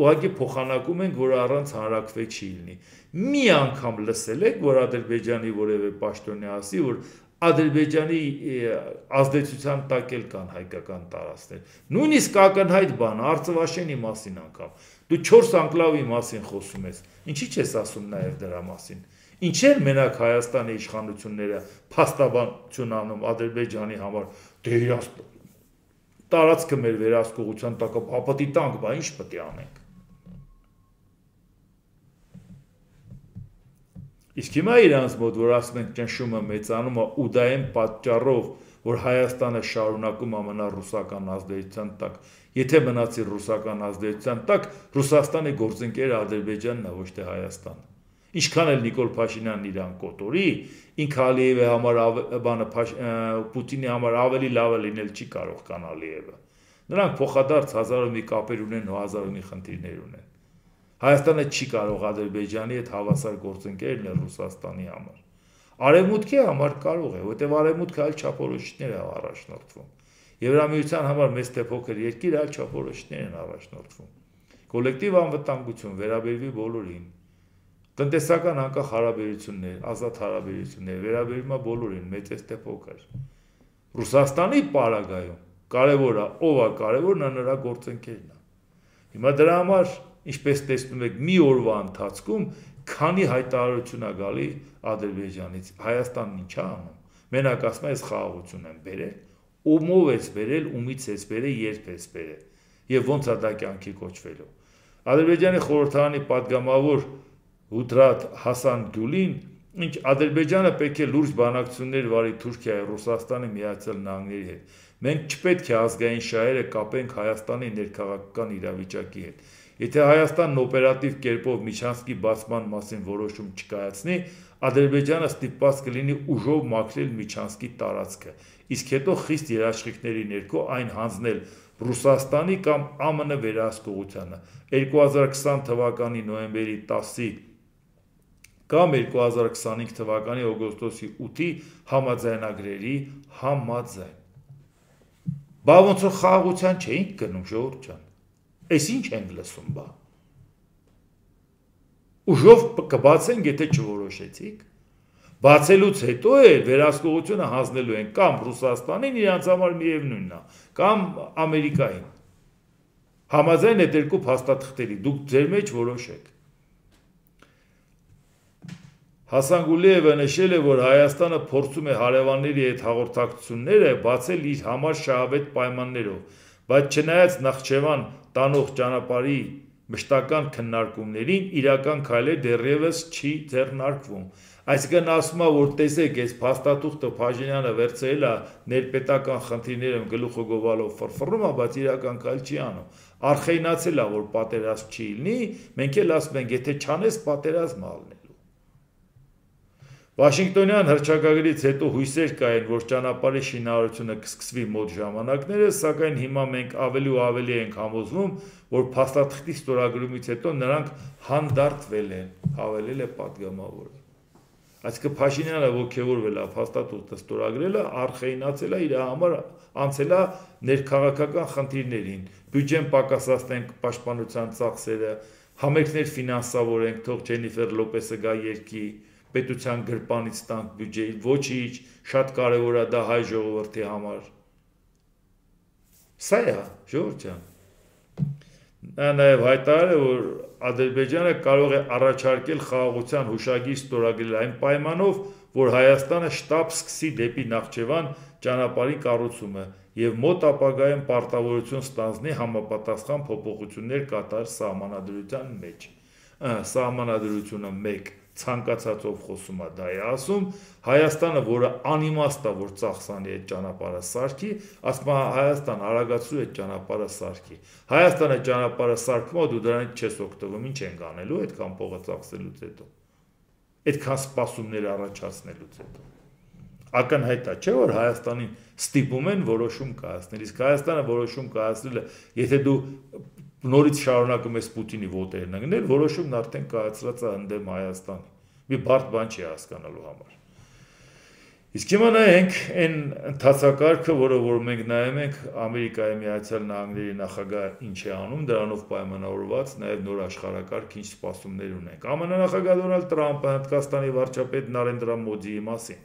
ուղղակի փոխանակում ենք, որ առանց հանրաքվե չի լինի։ Մի անգամ լսել եք, որ Ադրբեջանի որևէ պաշտոնյա ասի, որ Ադրբեջանի ազդեցության տակ էլ կան հայկական տարածքներ։ Նույնիսկ ակնհայտ բան, Արցվաշենի մասին անգամ։ Դու 4 անկլավի մասին խոսում ես։ Ինչի՞ չես ասում նաև դրա մասին։ Ինչ են մենակ Հայաստանի իշխանությունները փաստաբանություն անում Ադրբեջանի համար, դե իրանց տարածքը մեր վերահսկողության տակ է, ապատի տանք, բա ինչ պետք է անենք։ Իսկ հիմա իրանց մոտ, որ ասում են ճնշումը մեծանում է ու դա այն պատճառով, որ Հայաստանը շարունակում է մնալ ռուսական ազդեցության տակ, եթե մնացի ռուսական ազդեցության տակ, Ռուսաստանի գործընկերը Ադրբեջանն է, ոչ թե Հայաստանը։ Ինչքան էլ Նիկոլ Փաշինյանն իրան կոտորի, ինքը Ալիևի համար Պուտինի համար ավելի լավը լինել չի կարող կան Ալիևը։ Նրանք փոխադարձ հազարով մի կապեր ունեն ու հազարով մի խնդիրներ ունեն։ Հայաստանը չի կարող Ադրբեջանի հետ հավասար գործընկեր լինել Ռուսաստանի համար։ Արևմուտքի համար կարող է, որտեղ արևմուտքը այլ չափորոշիչներ է առաջնորդվում։ Եվրամիության համար մեծ թե փոքր երկիր այլ չափորոշիչներ են առաջնորդվում։ Կոլեկտիվ անվտանգություն վերաբերվի բոլորին։ Տնտեսական անկախ հարաբերություններ, ազատ հարաբերություններ վերաբերվում է բոլորին, մեծ թե փոքր։ Ռուսաստանի պարագայում կարևոր է, ով է կարևոր, նա նրա գործընկերն է։ Հիմա դրա համար, ինչպես տեսնում եք, մի օրվա ընթացքում քանի հայտարարություն է գալի Ադրբեջանից, Հայաստանն ինչ է անում։ Մենակ ասում է, ես խաղաղություն եմ բերել, ումով ես բերել, ումից ես բերել, երբ ես բերել, եւ ոնց է դա կյանքի կոչվելու։ Ադրբեջանի խորհրդարանի падգամավոր Ուդրատ Հասան Գյուլին, ինչ Ադրբեջանը պետք է լուրջ բանակցություններ վարի Թուրքիայի, Ռուսաստանի, Միացյալ Նահանգների հետ։ Մենք չպետք է ազգային շահերը կապենք Հայաստանի ներքաղաքական իրավիճակի հետ։ Եթե Հայաստանն օպերատիվ կերպով Միչանսկի բացման մասին որոշում չկայացնի, Ադրբեջանը ստիպված կլինի ուժով մաքրել Միչանսկի տարածքը, իսկ հետո խիստ երաշխիքների ներքո այն հանձնել Ռուսաստանի կամ ԱՄՆ վերահսկողությանը։ 2020 թվականի նոյեմբերի 10-ի կամ 2025 թվականի օգոստոսի 8-ի համաձայնագրերի համաձայն։ Բա ոնց որ խաղաղության չէինք գնում, ժողովուրդ ջան։ Էս ինչ ենք լսում, բա։ Ուժով կբացենք, եթե չորոշեցիք։ Բացելուց հետո է վերահսկողությունը հանձնելու են կամ Ռուսաստանին, իրանց համար միևնույնն է, կամ Ամերիկային։ Համաձայն այդ երկու փաստաթղթերի, դուք ձեր մեջ որոշեք։ Հասան Գուլիևը նշել է, որ Հայաստանը փորձում է հարևանների հետ հաղորդակցությունները բացել իր համար շահավետ պայմաններով, բայց չնայած Նախճեվան տանող ճանապարհի մշտական քննարկումներին, իրական քայլեր դեռևս չի ձեռնարկվում։ Այսինքն ասում է, որ տեսեք, այս փաստաթուղթը Փաշինյանը վերցրել է ներպետական խնդիրներում գլուխը գովալով ֆրֆռում է, բայց իրական քայլ չի անում։ Արխայնացել է, որ պատերազմ չի լինի, մենք էլ ասում ենք, եթե չանես, պատերազմ է լինելու։ Վաշինգտոնյան հռչակագրից հետո հույսեր կային, որ ճանապարհի շինարարությունը կսկսվի մոտ ժամանակներս, սակայն հիմա մենք ավելի ու ավելի ենք համոզվում, որ փաստաթղթի ստորագրումից հետո նրանք հանդարտվել են, հավելել է падգամավորը։ Այսինքն Փաշինյանը ոգևորվել է փաստաթուղթը ստորագրելը, արխայնացել է, իր համար անցել է ներքաղաքական խնդիրներին, բյուջեն պակասացնենք պաշտպանության ծախսերը, համերգներ ֆինանսավորենք, թող Ջենիֆեր Լոպեսը գա երկի, պետության գրպանից տանք բյուջեի, ոչինչ, շատ կարևոր է դա հայ ժողովրդի համար։ Սա է, ժողովուրդ ջան։ Նա նաև հայտարարել է, որ Ադրբեջանը կարող է առաջարկել խաղաղության հուշագիր ստորագրել այն պայմանով, որ Հայաստանը շտապ սկսի դեպի Նախճեվան ճանապարհի կառուցումը եւ մոտ ապագայում պարտավորություն ստանձնի համապատասխան փոփոխություններ կատարել սահմանադրության մեջ։ Սահմանադրությունը 1 ցանկացածով խոսում է, դա է ասում, Հայաստանը, որը անիմաստ է, որ ծախսանի այդ ճանապարհը սարքի, ասում է Հայաստան արագացրու այդ ճանապարհը սարքի։ Հայաստանը ճանապարհը սարքում է, դու դրանից չես օգտվում, ինչ ենք անելու այդքան փողը ծախսելուց հետո։ Այդքան սպասումներ առաջացնելուց հետո։ Ակնհայտ է, չէ՞ որ Հայաստանին ստիպում են որոշում կայացնել, իսկ Հայաստանը որոշում կայացնելը, եթե դու նորից շարունակում ես Պուտինի ոտերն ընկնել, որոշումն արդեն կայացրած է ընդդեմ Հայաստանի։ Մի բարդ բան չի հասկանալու համար։ Իսկ հիմա նայենք այն ընթացակարգը, որը որ մենք նայում ենք Ամերիկայի Միացյալ Նահանգների նախագահ ինչ է անում, դրանով պայմանավորված նաև նոր աշխարհակարգ ինչ սպասումներ ունենք։ ԱՄՆ նախագահ Դոնալդ Տրամպը Հնդկաստանի վարչապետ Նարենդրա Մոդիի մասին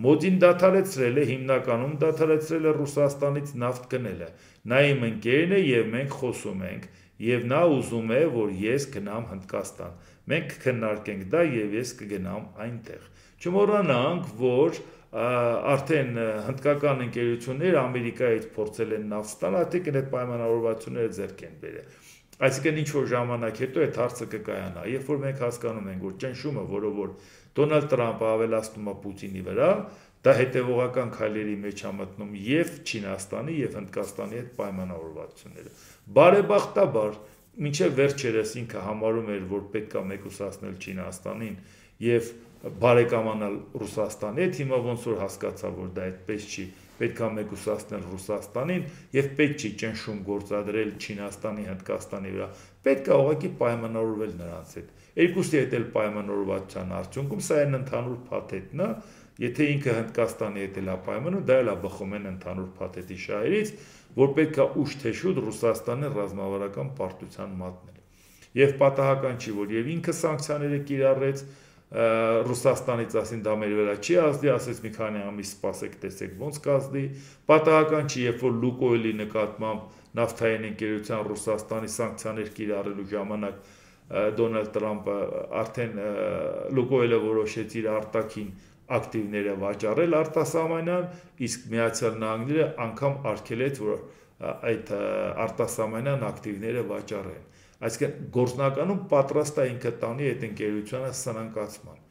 Մոդին դադարեցրել է, հիմնականում դադարեցրել է Ռուսաստանից նավթ գնելը։ Նա իմ ընկերն է եւ մենք խոսում ենք, եւ նա ուզում է, որ ես գնամ Հնդկաստան։ Մենք կքննարկենք դա եւ ես կգնամ այնտեղ։ Չմոռանանք, որ արդեն հնդկական ընկերությունները Ամերիկայից փորձել են նավթ ստանալ, արդեն այդ պայմանավորվածությունները ձեռք են բերել։ Այսինքն ինչ որ ժամանակ հետո այդ հարցը կկայանա, երբ որ մենք հասկանում ենք, որ ճնշումը, որը որ Դոնալդ Տրամպը ավելացնում է Պուտինի վրա, դա հետևողական քայլերի մեջ է մտնում եւ Չինաստանի եւ Հնդկաստանի հետ պայմանավորվածությունները։ Բարեբախտաբար, մինչեւ վերջերս ինքը համարում էր, որ պետք է մեկուսացնել Չինաստանին եւ բարեկամանալ Ռուսաստանի հետ, հիմա ոնց որ հասկացա, որ դա այդպես չի, պետք է մեկուսացնել Ռուսաստանին եւ պետք չի ճնշում գործադրել Չինաստանի, Հնդկաստանի վրա, պետք է ուղղակի պայմանավորվել նրանց հետ։ Երկուսի հետ էլ պայմանավորվածության արդյունքում սա այն ընդհանուր փաթեթն է, եթե ինքը Հնդկաստանի հետ էլ է պայմանում, դա էլ է բխում են ընդհանուր փաթեթի շահերից, որ պետք է ուշ թե շուտ Ռուսաստանը ռազմավարական պարտության մատնել։ Եվ պատահական չի, որ եւ ինքը սանկցիաները կիրառեց, Ռուսաստանից ասին դա մեր վրա չի ազդի, ասեց մի քանի ամիս սպասեք, տեսեք ոնց կազդի։ Պատահական չի, երբ որ Լուկոյլի նկատմամբ նավթային ընկերության Ռուսաստանի սանկցիաներ կիրառելու ժամանակ Դոնալդ Տրամպը արդեն Լուկոյլը որոշեց իր արտաքին ակտիվները վաճառել արտասահմանյան, իսկ Միացյալ Նահանգները անգամ արգելեց, որ այդ արտասահմանյան ակտիվները վաճառեն։ Այսինքն գործնականում պատրաստ է ինքը տանի այդ ընկերությանը սնանկացման։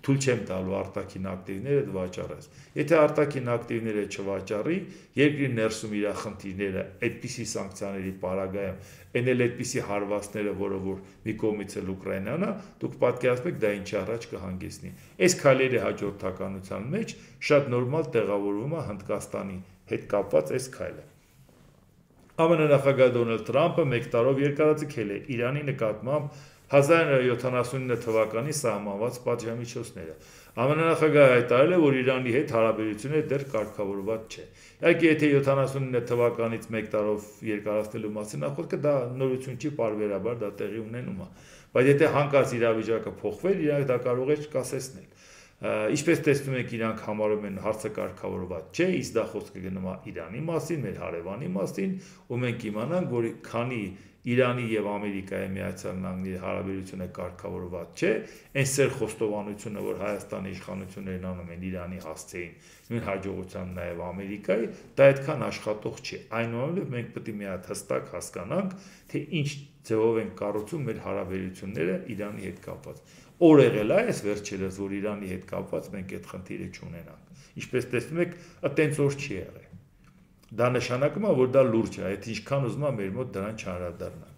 Թույլ չեմ տալու արտաքին ակտիվները վաճառես։ Եթե արտաքին ակտիվները չվաճառի, երկրի ներսում իր խնդիրները այդպիսի սանկցիաների պարագայում, այն էլ այդպիսի հարվածները, որը որ մի կողմից էլ Ուկրաինան է, դուք պատկերացնեք դա ինչի առաջ կհանգեցնի։ Այս քայլերի հաջորդականության մեջ շատ նորմալ տեղավորվում է Հնդկաստանի հետ կապված այս քայլը։ ԱՄՆ նախագահ Դոնալդ Տրամպը մեկ տարով երկարաձգել է Իրանի նկատմամբ 1979 թվականի սահմանված պատժամիջոցները։ ԱՄՆ նախագահը հայտարարել է, որ Իրանի հետ հարաբերությունները դեռ կարգավորված չէ։ Իհարկե, եթե 79 թվականից մեկ տարով երկարացնելու մասին նախորդը դա նորություն չի, պարբերաբար դա տեղի ունենում է։ Բայց եթե հանկարծ իրավիճակը փոխվեր, իրանք դա կարող է կասեցնել։ Ինչպես տեսնում եք, իրանք համարում են հարցը կարգավորված չէ, իսկ դա խոսքը գնում է Իրանի մասին, մեր հարևանի մասին, ու մենք իմանանք, որ քանի Իրանի եւ Ամերիկայի Միացյալ Նահանգների հարաբերությունը կարգավորված չէ, այն սեր խոստովանությունը, որ Հայաստանի իշխանություններն անում են Իրանի հասցեին, նույն հաջողությամբ նաեւ Ամերիկայի, դա այդքան աշխատող չէ։ Այնուամենայնիվ մենք պետք է մի հատ հստակ հասկանանք, թե ինչ ձևով են կառուցում մեր հարաբերությունները Իրանի հետ կապված։ Օր եղել է այս վերջերս, որ Իրանի հետ կապված մենք այդ խնդիրը չունենանք։ Ինչպես տեսնում եք, այտենց օր չի եղել։ Դա նշանակում է, որ դա լուրջ է, այդ ինչքան ուզում է մեր մոտ դրան չանդրադառնալ։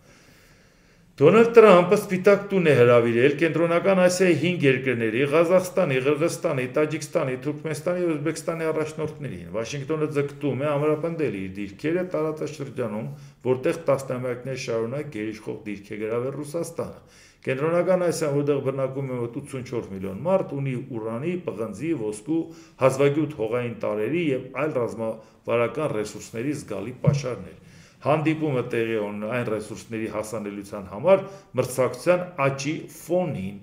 Դոնալդ Տրամպը սպիտակ տուն է հրավիրել Կենտրոնական Ասիայի 5 երկրների՝ Ղազախստանի, Ղրղզստանի, Տաջիկստանի, Թուրքմենստանի եւ Ուզբեկստանի առաջնորդներին։ Վաշինգտոնը ձգտում է ամրապնդել իր դիրքերը տարածաշրջանում, որտեղ տասնամյակներ շարունակ գերիշխող դիրք է գրավել Ռուսաստանը։ Կենտրոնական Ասիան, որտեղ բնակվում է մոտ 84 միլիոն մարդ, ունի ուրանի, պղնձի, ոսկու, հազվագյուտ հողային տարրերի եւ այլ ռազմավարական ռեսուրսների զգալի պաշարներ։ Հանդիպումը տեղի ունի այն ռեսուրսների հասանելիության համար մրցակցության աճի ֆոնին։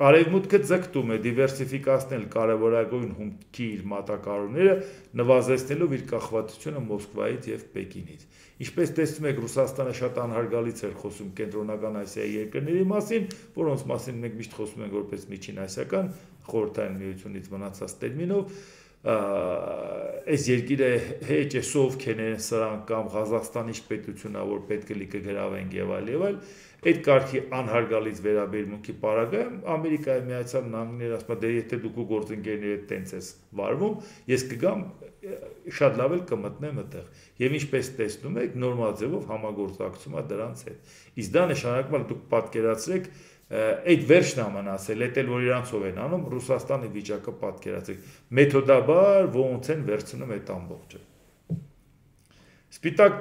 Արևմուտքը ձգտում է դիվերսիֆիկացնել կարևորագույն հումքի իր մատակարարումները, նվազեցնելով իր կախվածությունը Մոսկվայից եւ Պեկինից։ Ինչպես տեսնում եք, Ռուսաստանը շատ անհարգալից էր խոսում Կենտրոնական Ասիայի երկրների մասին, որոնց մասին մենք միշտ խոսում ենք որպես միջին ասիական, խորհրդային միությունից մնացած տերմինով, այս երկիրը հեչ է սովքեն են սրանք կամ Ղազախստանի պետությունա, որ պետք է լիքը գրավենք եւ այլ, այդ կարգի անհարգալից վերաբերմունքի պարագայում Ամերիկայի Միացյալ Նահանգները ասում է, դե եթե դուք ու գործընկերների հետ տենց ես վարվում, ես կգամ շատ լավ էլ կմտնեմ այդտեղ։ Եվ ինչպես տեսնում եք, նորմալ ձևով համագործակցում է դրանց հետ։ Իսկ դա նշանակում է, դուք պատկերացրեք, այդ վերջն է մնացել, այդ էլ որ իրանցով են անում, Ռուսաստանի վիճակը պատկերացրեք, մեթոդաբար ոնց են վերցնում այդ ամբողջը։ Սպիտակ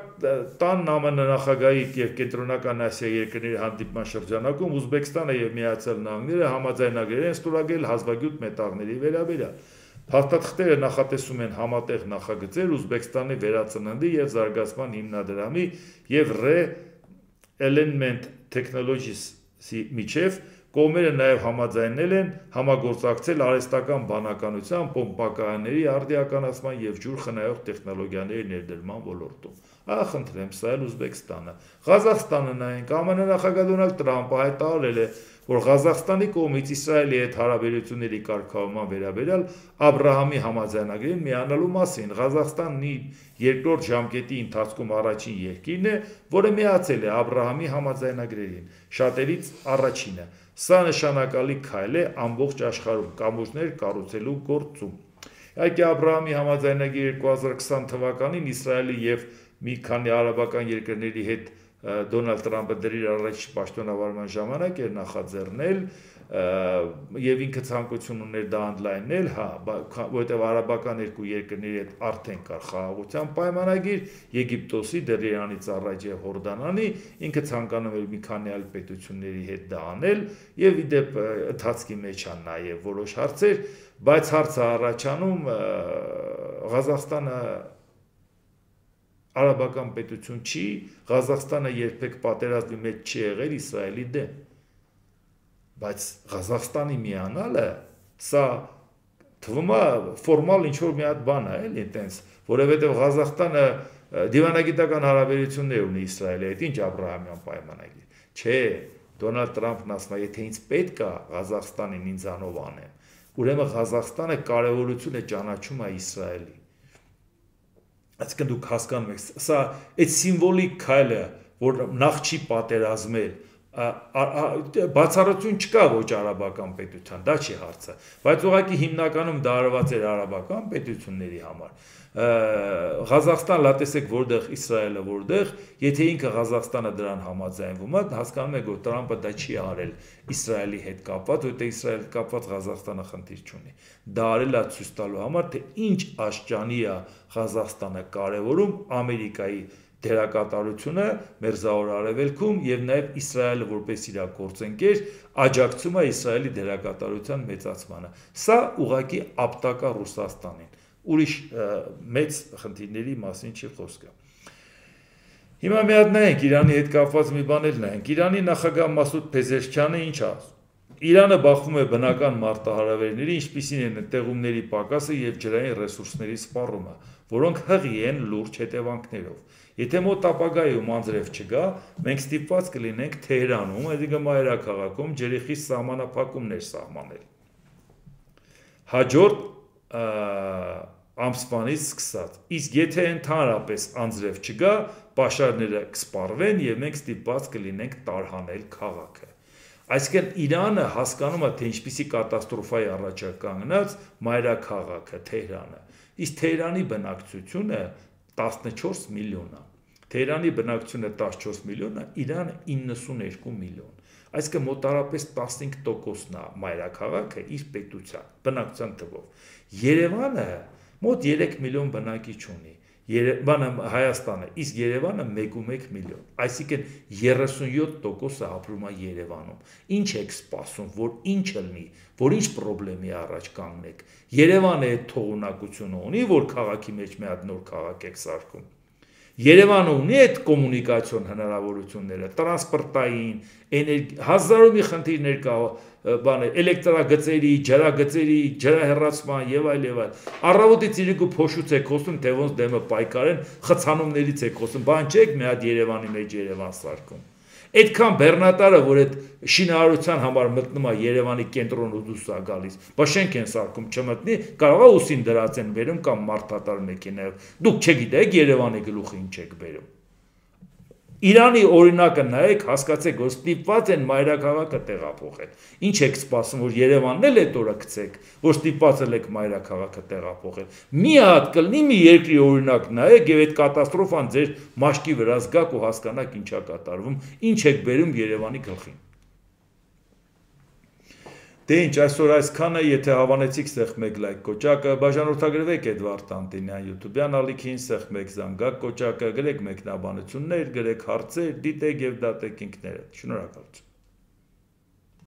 տան ԱՄՆ նախագահի եւ Կենտրոնական Ասիայի երկրների հանդիպման շրջանակում Ուզբեկստանը եւ Միացյալ Նահանգները համաձայնագրել են ստորագրել հազվագյուտ մետաղների վերաբերյալ։ Փաստաթղթերը նախատեսում են համատեղ նախագծեր Ուզբեկստանի վերածննդի եւ զարգացման հիմնադրամի եւ Re-Element Technologies-ի միջև, կողմերը նաև համաձայնել են համագործակցել արհեստական բանականության, պոմպակայանների արդիականացման եւ ջուր խնայող տեխնոլոգիաների ներդրման ոլորտում։ Խնդրեմ, սա էլ Ուզբեկստանը։ Ղազախստանը նայենք, ԱՄՆ նախագահ Դոնալդ Տրամպը հայտարարել է, որ Ղազախստանի կողմից Իսրայելի հետ հարաբերությունների կարգավորման վերաբերյալ Աբրահամի համաձայնագրին միանալու մասին։ Ղազախստանն երկրորդ ժամկետի ընթացքում առաջին երկիրն է, որը միացել է Աբրահամի համաձայնագրերին, շատերից առաջինը։ Սա նշանակալի քայլ է ամբողջ աշխարհում կամուրջներ կառուցելու գործում։ Իհարկե Աբրահամի համաձայնագիրը 2020 թվականին Իսրայելի եւ մի քանի արաբական երկրների հետ Դոնալդ Տրամպը դրի առաջ պաշտոնավարման ժամանակ էր նախաձեռնել եւ ինքը ցանկություն ուներ դա ընդլայնել, որովհետեւ արաբական երկու երկրների հետ արդեն կար խաղաղության պայմանագիր, Եգիպտոսի, դեռ Իրանից առաջ եւ Հորդանանի, ինքը ցանկանում էր մի քանի այլ պետությունների հետ դա անել եւ ի դեպ ընթացքի մեջ ան նաեւ որոշ հարցեր, բայց հարցը առաջանում Ղազախստանը արաբական պետություն չի, Ղազախստանը երբեք պատերազմի մեջ չի եղել Իսրայելի դեմ։ բայց Ղազախստանի միանալը սա թվում է ֆորմալ ինչ-որ մի հատ բան է, էլի այտենց, որովհետև Ղազախստանը դիվանագիտական հարաբերություններ ունի Իսրայելի հետ, ինչ Աբրահամյան պայմանագիր։ Չէ, Դոնալդ Տրամփն ասում է, եթե ինձ պետք է Ղազախստանին ինձանով անեմ, ուրեմն Ղազախստանը կարևորություն է ճանաչում է Իսրայելի։ Այսինքն դուք հասկանում եք, սա այդ սիմվոլիկ քայլը, որ նախ չի պատերազմել, բացառություն չկա ոչ արաբական պետության, դա չի հարցը, բայց ուղղակի հիմնականում դա արված էր արաբական պետությունների համար։ Ղազախստան, լա տեսեք որտեղ Իսրայելը որտեղ, եթե ինքը Ղազախստանը դրան համաձայնվում է, հասկանում եք, որ Տրամփը դա չի արել Իսրայելի հետ կապված, որտեղ Իսրայելի կապված Ղազախստանը խնդիր չունի։ Դա արել է ցույց տալու համար, թե ինչ աշճանի է Ղազախստանը կարևորում Ամերիկայի դերակատարությունը Մերձավոր Արևելքում եւ նաեւ Իսրայելը որպես իր գործընկեր աջակցում է Իսրայելի դերակատարության մեծացմանը։ Սա ուղղակի ապտակա Ռուսաստանին, ուրիշ մեծ խնդիրների մասին չի խոսքը։ Հիմա մի հատ նայենք Իրանի հետ կապված մի բան էլ նայենք։ Իրանի նախագահ Մասուդ Փեզեշքյանը ինչ ասում։ Իրանը բախվում է բնական մարտահրավերների, ինչպիսին են տեղումների պակասը եւ ջրային ռեսուրսների սպառումը, որոնք հղի են լուրջ հետևանքներով։ Եթե մոտ ապագայում անձրև չգա, մենք ստիպված կլինենք Թեհրանում, այսինքն մայրաքաղաքում ջրի խիստ սահմանափակումներ սահմանել։ Հաջորդ ամսվանից սկսած։ Իսկ եթե ընդհանրապես անձրև չգա, պաշարները կսպառվեն եւ մենք ստիպված կլինենք տարհանել քաղաքը։ Այսինքն Իրանը հասկանում է, թե ինչպիսի կատաստրոֆայի առաջ է կանգնած մայրաքաղաքը Թեհրանը։ Իսկ Թեհրանի բնակչությունը 14 միլիոն է։ Թեհրանի բնակչությունը 14 միլիոն է, Իրանը 92 միլիոն։ Այսինքն մոտարապես 15%-ն է մայրաքաղաքը իր պետության, բնակչության թվով։ Երևանը մոտ 3 միլիոն բնակիչ ունի։ Հայաստանը, իսկ Երևանը 1.1 միլիոն, այսինքն 37%-ը ապրում է Երևանում։ Ինչ եք սպասում, որ ինչ լինի, որ ինչ խնդրի առաջ կանգնեք։ Երևանը այդ թողունակությունը ունի, որ քաղաքի մեջ մի հատ նոր քաղաք եք սարքում։ Երևանը ունի այդ կոմունիկացիոն հնարավորությունները, տրանսպորտային, հազարով մի խնդիրներ կա, էլեկտրագծերի, ջրագծերի, ջրահեռացման եւ այլ եւ այլ։ Առավոտից իրիկու փոշուց եք խոսում, թե ոնց դեմը պայքարեն, խցանումներից եք խոսում, բան չեք մի հատ Երևանի մեջ Երևան սարքում։ Այդքան բեռնատարը, որ այդ շինարարության համար մտնում է Երևանի կենտրոնը դուրս է գալիս, բա շենք են սարքում չմտնի, կարող է ուսին դրած են բերում կամ մարդատար մեքենայով։ Դուք չգիտեք Երևանի գլուխը ինչ եք բերում։ Իրանի օրինակը նայեք, հասկացեք, որ ստիպված են մայրաքաղաքը տեղափոխել։ Ինչ եք սպասում, որ Երևանն էլ այդ օրը գցեք, որ ստիպված եք մայրաքաղաքը տեղափոխել։ Մի հատ կլինի մի երկրի օրինակ նայեք եւ այդ կատաստրոֆան ձեր մաշկի վրա զգաք ու հասկանաք ինչա կատարվում, ինչ եք բերում Երևանի գլխին։ Դե ինչ, այսօր այսքանը, եթե հավանեցիք, սեղմեք լայք կոճակը, բաժանորդագրվեք Էդվարդ Տանտինյան YouTube-յան ալիքին, սեղմեք զանգակ կոճակը, գրեք մեկնաբանություններ, գրեք հարցեր, դիտեք եւ դատեք ինքներդ։ Շնորհակալություն։